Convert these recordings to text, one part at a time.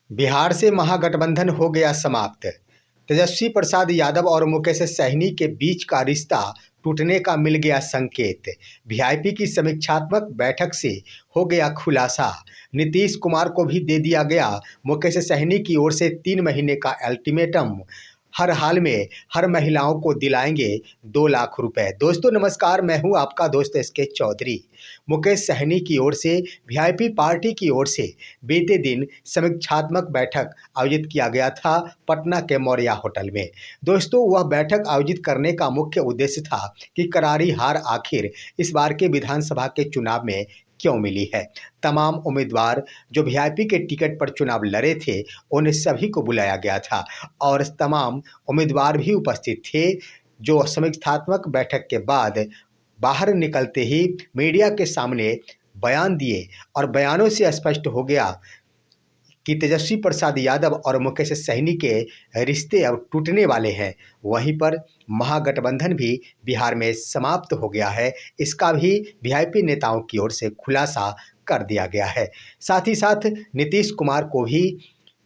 बिहार से महागठबंधन हो गया समाप्त। तेजस्वी प्रसाद यादव और मुकेश सहनी के बीच का रिश्ता टूटने का मिल गया संकेत। वीआईपी की समीक्षात्मक बैठक से हो गया खुलासा। नीतीश कुमार को भी दे दिया गया मुकेश सहनी की ओर से 3 महीने का अल्टीमेटम। हर हाल में हर महिलाओं को दिलाएंगे 2 लाख रुपए। दोस्तों नमस्कार, मैं हूं आपका दोस्त एसके चौधरी। मुकेश सहनी की ओर से वीआईपी पार्टी की ओर से बीते दिन समीक्षात्मक बैठक आयोजित किया गया था पटना के मौर्या होटल में। दोस्तों वह बैठक आयोजित करने का मुख्य उद्देश्य था कि करारी हार आखिर इस बार के विधानसभा के चुनाव में क्यों मिली है। तमाम उम्मीदवार जो वीआईपी के टिकट पर चुनाव लड़े थे उन्हें सभी को बुलाया गया था और तमाम उम्मीदवार भी उपस्थित थे, जो समीक्षात्मक बैठक के बाद बाहर निकलते ही मीडिया के सामने बयान दिए और बयानों से स्पष्ट हो गया कि तेजस्वी प्रसाद यादव और मुकेश सहनी के रिश्ते अब टूटने वाले हैं। वहीं पर महागठबंधन भी बिहार में समाप्त हो गया है, इसका भी वीआईपी नेताओं की ओर से खुलासा कर दिया गया है। साथ ही साथ नीतीश कुमार को भी,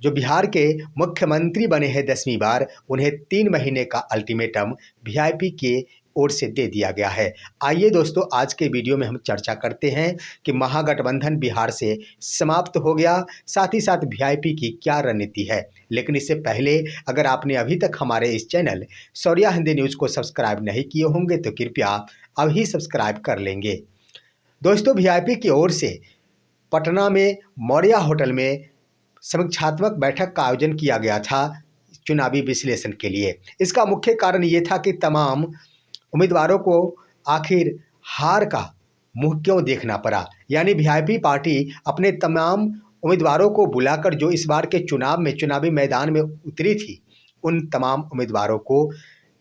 जो बिहार के मुख्यमंत्री बने हैं 10वीं बार, उन्हें 3 महीने का अल्टीमेटम वीआईपी के ओर से दे दिया गया है। आइए दोस्तों आज के वीडियो में हम चर्चा करते हैं कि महागठबंधन बिहार से समाप्त हो गया, साथ ही साथ वीआईपी की क्या रणनीति है। लेकिन इससे पहले अगर आपने अभी तक हमारे इस चैनल शौर्या हिंदी न्यूज़ को सब्सक्राइब नहीं किए होंगे तो कृपया अभी सब्सक्राइब कर लेंगे। दोस्तों वीआईपी की ओर से पटना में मौर्या होटल में समीक्षात्मक बैठक का आयोजन किया गया था चुनावी विश्लेषण के लिए। इसका मुख्य कारण ये था कि तमाम उम्मीदवारों को आखिर हार का मुंह क्यों देखना पड़ा। यानी वीआईपी पार्टी अपने तमाम उम्मीदवारों को बुलाकर जो इस बार के चुनाव में चुनावी मैदान में उतरी थी, उन तमाम उम्मीदवारों को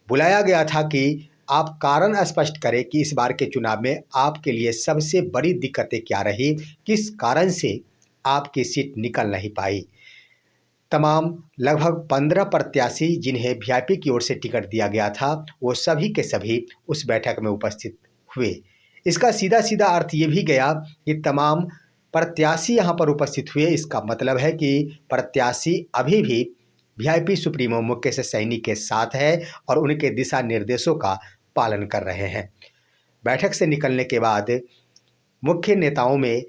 बुलाया गया था कि आप कारण स्पष्ट करें कि इस बार के चुनाव में आपके लिए सबसे बड़ी दिक्कतें क्या रही, किस कारण से आपकी सीट निकल नहीं पाई। तमाम लगभग 15 प्रत्याशी जिन्हें वीआईपी की ओर से टिकट दिया गया था, वो सभी के सभी उस बैठक में उपस्थित हुए। इसका सीधा सीधा अर्थ ये भी गया कि तमाम प्रत्याशी यहाँ पर उपस्थित हुए। इसका मतलब है कि प्रत्याशी अभी भी वीआईपी सुप्रीमो मुकेश सहनी के साथ है और उनके दिशा निर्देशों का पालन कर रहे हैं। बैठक से निकलने के बाद मुख्य नेताओं में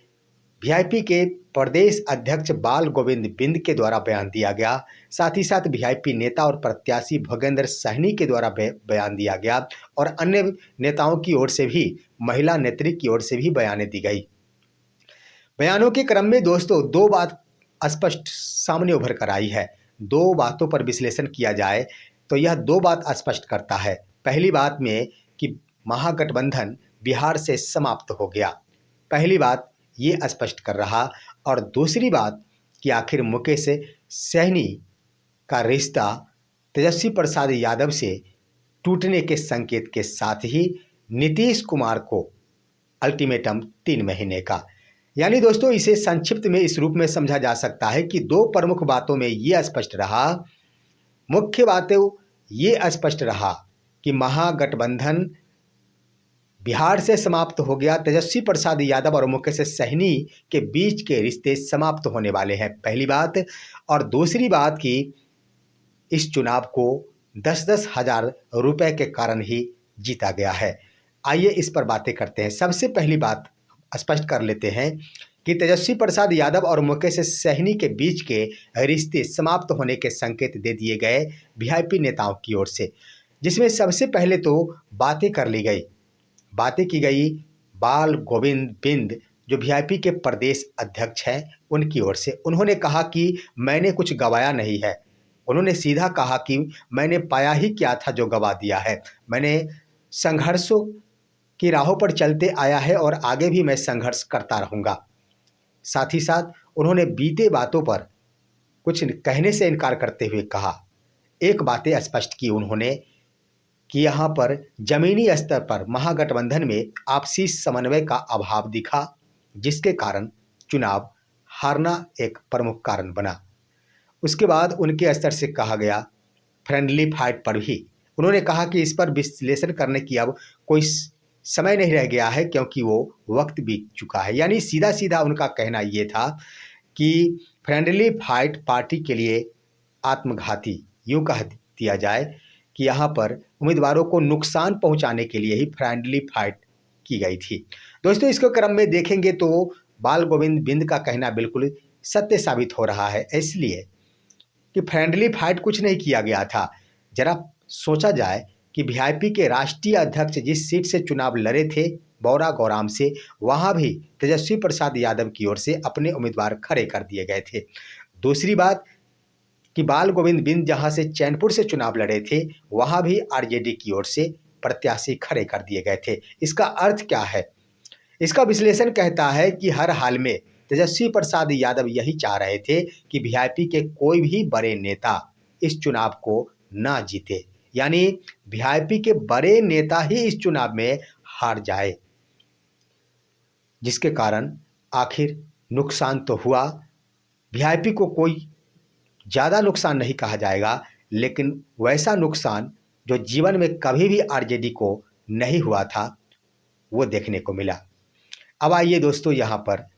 वीआईपी के प्रदेश अध्यक्ष बाल गोविंद बिंद के द्वारा बयान दिया गया। साथ ही साथ वीआईपी नेता और प्रत्याशी भोगेंद्र सहनी के द्वारा बयान दिया गया और अन्य नेताओं की ओर से भी, महिला नेत्री की ओर से भी बयानें दी गई। बयानों के क्रम में दोस्तों 2 बात स्पष्ट सामने उभर कर आई है। 2 बातों पर विश्लेषण किया जाए तो यह 2 बात स्पष्ट करता है। पहली बात में कि महागठबंधन बिहार से समाप्त हो गया, पहली बात ये स्पष्ट कर रहा। और दूसरी बात कि आखिर मुकेश सहनी का रिश्ता तेजस्वी प्रसाद यादव से टूटने के संकेत के साथ ही नीतीश कुमार को अल्टीमेटम 3 महीने का। यानी दोस्तों इसे संक्षिप्त में इस रूप में समझा जा सकता है कि 2 प्रमुख बातों में ये स्पष्ट रहा, मुख्य बातें ये स्पष्ट रहा कि महागठबंधन बिहार से समाप्त हो गया, तेजस्वी प्रसाद यादव और मुकेश सहनी के बीच के रिश्ते समाप्त होने वाले हैं, पहली बात। और दूसरी बात कि इस चुनाव को 10-10 हज़ार रुपए के कारण ही जीता गया है। आइए इस पर बातें करते हैं। सबसे पहली बात स्पष्ट कर लेते हैं कि तेजस्वी प्रसाद यादव और मुकेश सहनी के बीच के रिश्ते समाप्त होने के संकेत दे दिए गए वीआईपी नेताओं की ओर से, जिसमें सबसे पहले तो बातें की गई बाल गोविंद बिंद, जो वीआईपी के प्रदेश अध्यक्ष हैं, उनकी ओर से। उन्होंने कहा कि मैंने कुछ गंवाया नहीं है। उन्होंने सीधा कहा कि मैंने पाया ही क्या था जो गंवा दिया है। मैंने संघर्षों की राहों पर चलते आया है और आगे भी मैं संघर्ष करता रहूँगा। साथ ही साथ उन्होंने बीते बातों पर कुछ कहने से इनकार करते हुए कहा, एक बातें स्पष्ट की उन्होंने कि यहाँ पर जमीनी स्तर पर महागठबंधन में आपसी समन्वय का अभाव दिखा, जिसके कारण चुनाव हारना एक प्रमुख कारण बना। उसके बाद उनके स्तर से कहा गया फ्रेंडली फाइट पर भी उन्होंने कहा कि इस पर विश्लेषण करने की अब कोई समय नहीं रह गया है, क्योंकि वो वक्त बीत चुका है। यानी सीधा सीधा उनका कहना ये था कि फ्रेंडली फाइट पार्टी के लिए आत्मघाती, यूँ कह दिया जाए कि यहाँ पर उम्मीदवारों को नुकसान पहुँचाने के लिए ही फ्रेंडली फाइट की गई थी। दोस्तों, इसके क्रम में देखेंगे तो बाल गोविंद बिंद का कहना बिल्कुल सत्य साबित हो रहा है, इसलिए कि फ्रेंडली फाइट कुछ नहीं किया गया था। जरा सोचा जाए कि वीआईपी के राष्ट्रीय अध्यक्ष जिस सीट से चुनाव लड़े थे बौरा गौराम से, वहाँ भी तेजस्वी प्रसाद यादव की ओर से अपने उम्मीदवार खड़े कर दिए गए थे। दूसरी बात कि बाल गोविंद बिंद जहाँ से चैनपुर से चुनाव लड़े थे, वहाँ भी आरजेडी की ओर से प्रत्याशी खड़े कर दिए गए थे। इसका अर्थ क्या है? इसका विश्लेषण कहता है कि हर हाल में तेजस्वी प्रसाद यादव यही चाह रहे थे कि वीआईपी के कोई भी बड़े नेता इस चुनाव को ना जीते, यानी वीआईपी के बड़े नेता ही इस चुनाव में हार जाए, जिसके कारण आखिर नुकसान तो हुआ। वीआईपी को कोई ज़्यादा नुकसान नहीं कहा जाएगा, लेकिन वैसा नुकसान जो जीवन में कभी भी आरजेडी को नहीं हुआ था, वो देखने को मिला। अब आइए दोस्तों, यहाँ पर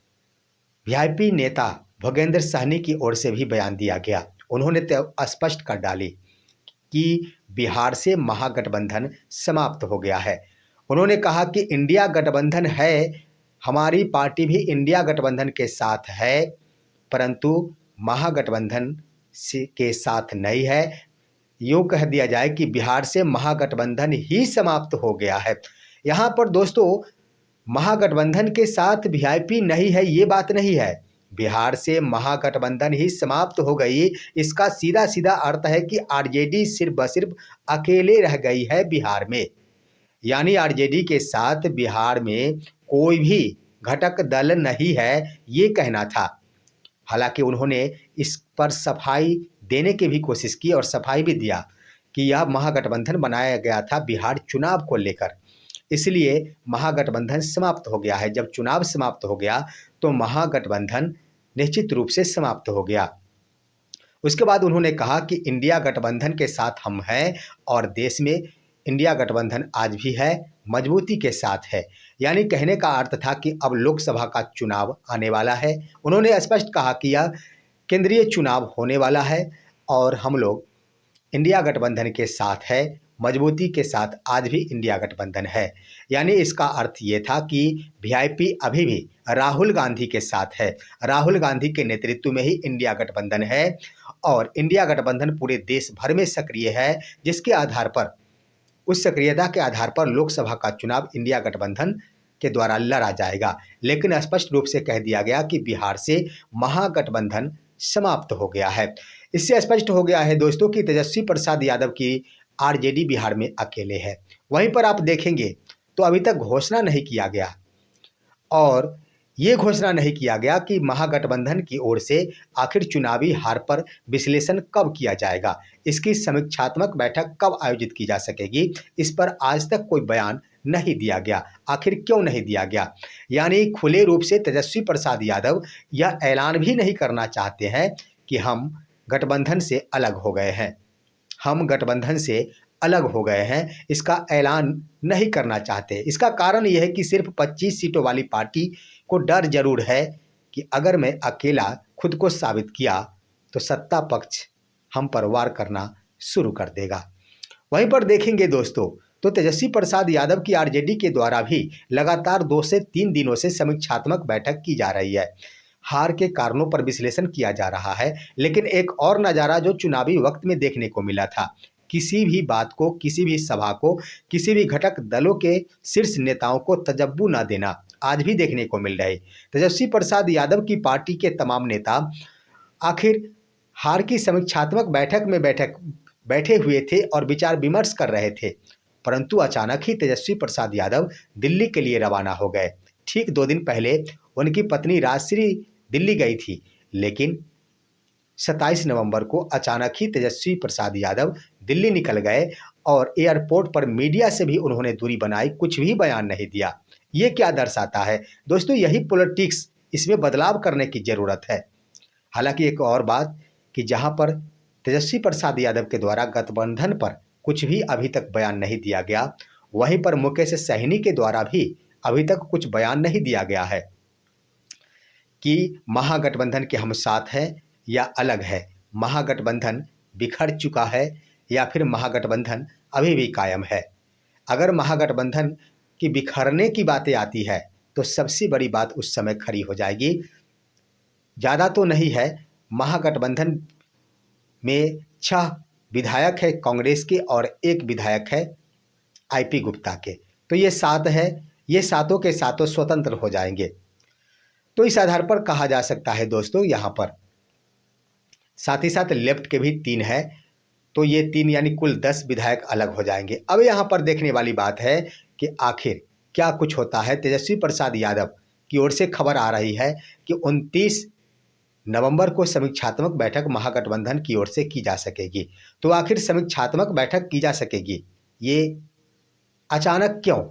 वीआईपी नेता भोगेंद्र सहनी की ओर से भी बयान दिया गया। उन्होंने तो स्पष्ट कर डाली कि बिहार से महागठबंधन समाप्त हो गया है। उन्होंने कहा कि इंडिया गठबंधन है, हमारी पार्टी भी इंडिया गठबंधन के साथ है, परंतु महागठबंधन के साथ नहीं है। यूँ कह दिया जाए कि बिहार से महागठबंधन ही समाप्त हो गया है। यहाँ पर दोस्तों, महागठबंधन के साथ वीआईपी नहीं है ये बात नहीं है, बिहार से महागठबंधन ही समाप्त हो गई। इसका सीधा सीधा अर्थ है कि आरजेडी सिर्फ ब सिर्फ अकेले रह गई है बिहार में, यानी आरजेडी के साथ बिहार में कोई भी घटक दल नहीं है, ये कहना था। हालांकि उन्होंने इस पर सफाई देने की भी कोशिश की और सफाई भी दिया कि यह महागठबंधन बनाया गया था बिहार चुनाव को लेकर, इसलिए महागठबंधन समाप्त हो गया है। जब चुनाव समाप्त हो गया तो महागठबंधन निश्चित रूप से समाप्त हो गया। उसके बाद उन्होंने कहा कि इंडिया गठबंधन के साथ हम हैं और देश में इंडिया गठबंधन आज भी है, मजबूती के साथ है। यानी कहने का अर्थ था कि अब लोकसभा का चुनाव आने वाला है। उन्होंने स्पष्ट कहा कि यह केंद्रीय चुनाव होने वाला है और हम लोग इंडिया गठबंधन के साथ है, मजबूती के साथ आज भी इंडिया गठबंधन है। यानी इसका अर्थ ये था कि वीआईपी अभी भी राहुल गांधी के साथ है, राहुल गांधी के नेतृत्व में ही इंडिया गठबंधन है और इंडिया गठबंधन पूरे देश भर में सक्रिय है, जिसके आधार पर, उस सक्रियता के आधार पर लोकसभा का चुनाव इंडिया गठबंधन के द्वारा लड़ा जाएगा। लेकिन स्पष्ट रूप से कह दिया गया कि बिहार से महागठबंधन समाप्त हो गया है। इससे स्पष्ट हो गया है दोस्तों कि तेजस्वी प्रसाद यादव की आरजेडी बिहार में अकेले है। वहीं पर आप देखेंगे तो अभी तक घोषणा नहीं किया गया और ये घोषणा नहीं किया गया कि महागठबंधन की ओर से आखिर चुनावी हार पर विश्लेषण कब किया जाएगा, इसकी समीक्षात्मक बैठक कब आयोजित की जा सकेगी, इस पर आज तक कोई बयान नहीं दिया गया। आखिर क्यों नहीं दिया गया? यानी खुले रूप से तेजस्वी प्रसाद यादव यह ऐलान भी नहीं करना चाहते हैं कि हम गठबंधन से अलग हो गए हैं, हम गठबंधन से अलग हो गए हैं, इसका ऐलान नहीं करना चाहते। इसका कारण यह है कि सिर्फ 25 सीटों वाली पार्टी को डर जरूर है कि अगर मैं अकेला खुद को साबित किया तो सत्ता पक्ष हम पर वार करना शुरू कर देगा। वहीं पर देखेंगे दोस्तों तो तेजस्वी प्रसाद यादव की आरजेडी के द्वारा भी लगातार 2 से 3 दिनों से समीक्षात्मक बैठक की जा रही है, हार के कारणों पर विश्लेषण किया जा रहा है। लेकिन एक और नज़ारा जो चुनावी वक्त में देखने को मिला था, किसी भी बात को, किसी भी सभा को, किसी भी घटक दलों के शीर्ष नेताओं को तजब्बू न देना आज भी देखने को मिल रहा है। तेजस्वी प्रसाद यादव की पार्टी के तमाम नेता आखिर हार की समीक्षात्मक बैठक में बैठे हुए थे और विचार विमर्श कर रहे थे, परंतु अचानक ही तेजस्वी प्रसाद यादव दिल्ली के लिए रवाना हो गए। ठीक 2 दिन पहले उनकी पत्नी राजश्री दिल्ली गई थी, लेकिन 27 नवंबर को अचानक ही तेजस्वी प्रसाद यादव दिल्ली निकल गए और एयरपोर्ट पर मीडिया से भी उन्होंने दूरी बनाई, कुछ भी बयान नहीं दिया। ये क्या दर्शाता है दोस्तों? यही पॉलिटिक्स, इसमें बदलाव करने की ज़रूरत है। हालांकि एक और बात कि जहां पर तेजस्वी प्रसाद यादव के द्वारा गठबंधन पर कुछ भी अभी तक बयान नहीं दिया गया, वहीं पर मुकेश सहनी के द्वारा भी अभी तक कुछ बयान नहीं दिया गया है। कि महागठबंधन के हम साथ हैं या अलग है, महागठबंधन बिखर चुका है या फिर महागठबंधन अभी भी कायम है। अगर महागठबंधन की बिखरने की बातें आती है तो सबसे बड़ी बात उस समय खड़ी हो जाएगी। ज़्यादा तो नहीं है, महागठबंधन में 6 विधायक है कांग्रेस के और 1 विधायक है आईपी गुप्ता के, तो ये 7 है, ये सातों के सातों स्वतंत्र हो जाएंगे। तो इस आधार पर कहा जा सकता है दोस्तों, यहाँ पर साथ ही साथ लेफ्ट के भी 3 है, तो ये 3 यानी कुल 10 विधायक अलग हो जाएंगे। अब यहाँ पर देखने वाली बात है कि आखिर क्या कुछ होता है। तेजस्वी प्रसाद यादव की ओर से खबर आ रही है कि 29 नवंबर को समीक्षात्मक बैठक महागठबंधन की ओर से की जा सकेगी। तो आखिर समीक्षात्मक बैठक की जा सकेगी, ये अचानक क्यों,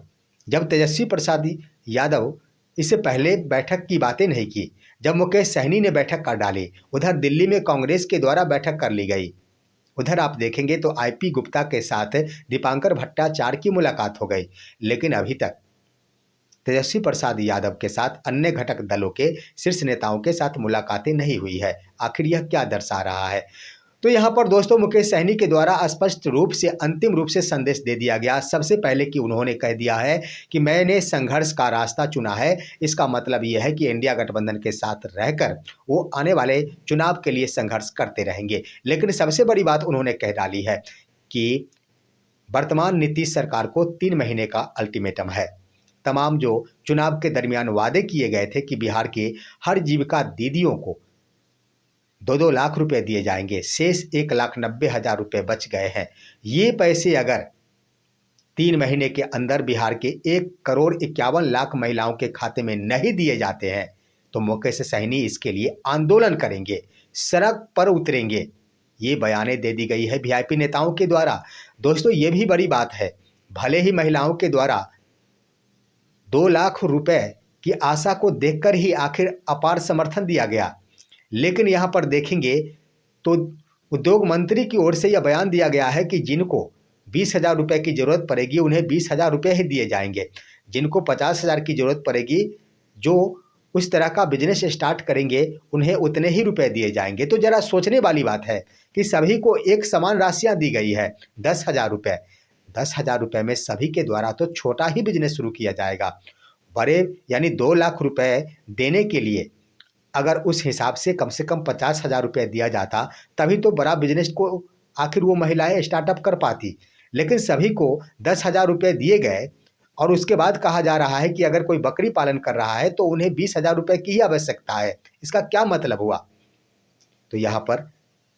जब तेजस्वी प्रसाद यादव इससे पहले बैठक की बातें नहीं की, जब मुकेश सहनी ने बैठक कर डाली, उधर दिल्ली में कांग्रेस के द्वारा बैठक कर ली गई, उधर आप देखेंगे तो आईपी गुप्ता के साथ दीपांकर भट्टाचार्य की मुलाकात हो गई, लेकिन अभी तक तेजस्वी प्रसाद यादव के साथ अन्य घटक दलों के शीर्ष नेताओं के साथ मुलाकातें नहीं हुई है। आखिर यह क्या दर्शा रहा है। तो यहाँ पर दोस्तों मुकेश सहनी के द्वारा स्पष्ट रूप से अंतिम रूप से संदेश दे दिया गया। सबसे पहले कि उन्होंने कह दिया है कि मैंने संघर्ष का रास्ता चुना है। इसका मतलब यह है कि इंडिया गठबंधन के साथ रहकर वो आने वाले चुनाव के लिए संघर्ष करते रहेंगे। लेकिन सबसे बड़ी बात उन्होंने कह डाली है कि वर्तमान नीतीश सरकार को 3 महीने का अल्टीमेटम है। तमाम जो चुनाव के दरमियान वादे किए गए थे कि बिहार के हर जीविका दीदियों को 2-2 लाख रुपए दिए जाएंगे, शेष 1,90,000 रुपए बच गए हैं। ये पैसे अगर 3 महीने के अंदर बिहार के 1,51,00,000 महिलाओं के खाते में नहीं दिए जाते हैं तो मुकेश सहनी इसके लिए आंदोलन करेंगे, सड़क पर उतरेंगे। ये बयानें दे दी गई है वीआईपी नेताओं के द्वारा। दोस्तों ये भी बड़ी बात है, भले ही महिलाओं के द्वारा 2 लाख रुपए की आशा को देखकर ही आखिर अपार समर्थन दिया गया, लेकिन यहाँ पर देखेंगे तो उद्योग मंत्री की ओर से यह बयान दिया गया है कि जिनको 20,000 रुपये की ज़रूरत पड़ेगी उन्हें 20,000 रुपये ही दिए जाएंगे, जिनको 50,000 की ज़रूरत पड़ेगी, जो उस तरह का बिजनेस स्टार्ट करेंगे, उन्हें उतने ही रुपए दिए जाएंगे। तो ज़रा सोचने वाली बात है कि सभी को एक समान राशियाँ दी गई है, 10,000 रुपये। 10,000 रुपये में सभी के द्वारा तो छोटा ही बिजनेस शुरू किया जाएगा। बड़े यानी 2 लाख रुपए देने के लिए अगर उस हिसाब से कम 50,000 रुपये दिया जाता, तभी तो बड़ा बिजनेस को आखिर वो महिलाएं स्टार्टअप कर पाती। लेकिन सभी को 10,000 रुपये दिए गए और उसके बाद कहा जा रहा है कि अगर कोई बकरी पालन कर रहा है तो उन्हें 20,000 रुपये की ही आवश्यकता है। इसका क्या मतलब हुआ। तो यहाँ पर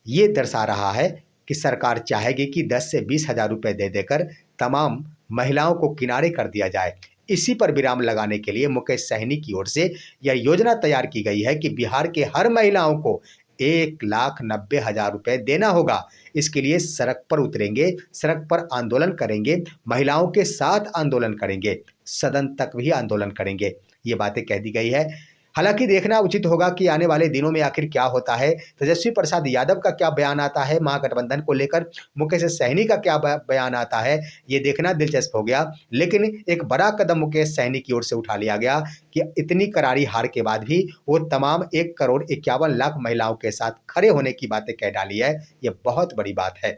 ये दर्शा रहा है कि सरकार चाहेगी कि 10 से 20,000 रुपये दे देकर तमाम महिलाओं को किनारे कर दिया जाए। इसी पर विराम लगाने के लिए मुकेश सहनी की ओर से यह योजना तैयार की गई है कि बिहार के हर महिलाओं को 1,90,000 रुपये देना होगा। इसके लिए सड़क पर उतरेंगे, सड़क पर आंदोलन करेंगे, महिलाओं के साथ आंदोलन करेंगे, सदन तक भी आंदोलन करेंगे। ये बातें कह दी गई है। हालांकि देखना उचित होगा कि आने वाले दिनों में आखिर क्या होता है। तेजस्वी प्रसाद यादव का क्या बयान आता है महागठबंधन को लेकर, मुकेश सहनी का क्या बयान आता है, ये देखना दिलचस्प हो गया। लेकिन एक बड़ा कदम मुकेश सहनी की ओर से उठा लिया गया कि इतनी करारी हार के बाद भी वो तमाम 1,51,00,000 महिलाओं के साथ खड़े होने की बातें कह डाली है। ये बहुत बड़ी बात है।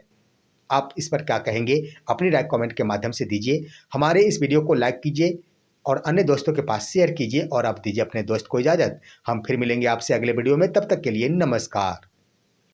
आप इस पर क्या कहेंगे, अपनी राय कमेंट के माध्यम से दीजिए। हमारे इस वीडियो को लाइक कीजिए और अन्य दोस्तों के पास शेयर कीजिए और आप दीजिए अपने दोस्त को इजाज़त। हम फिर मिलेंगे आपसे अगले वीडियो में, तब तक के लिए नमस्कार।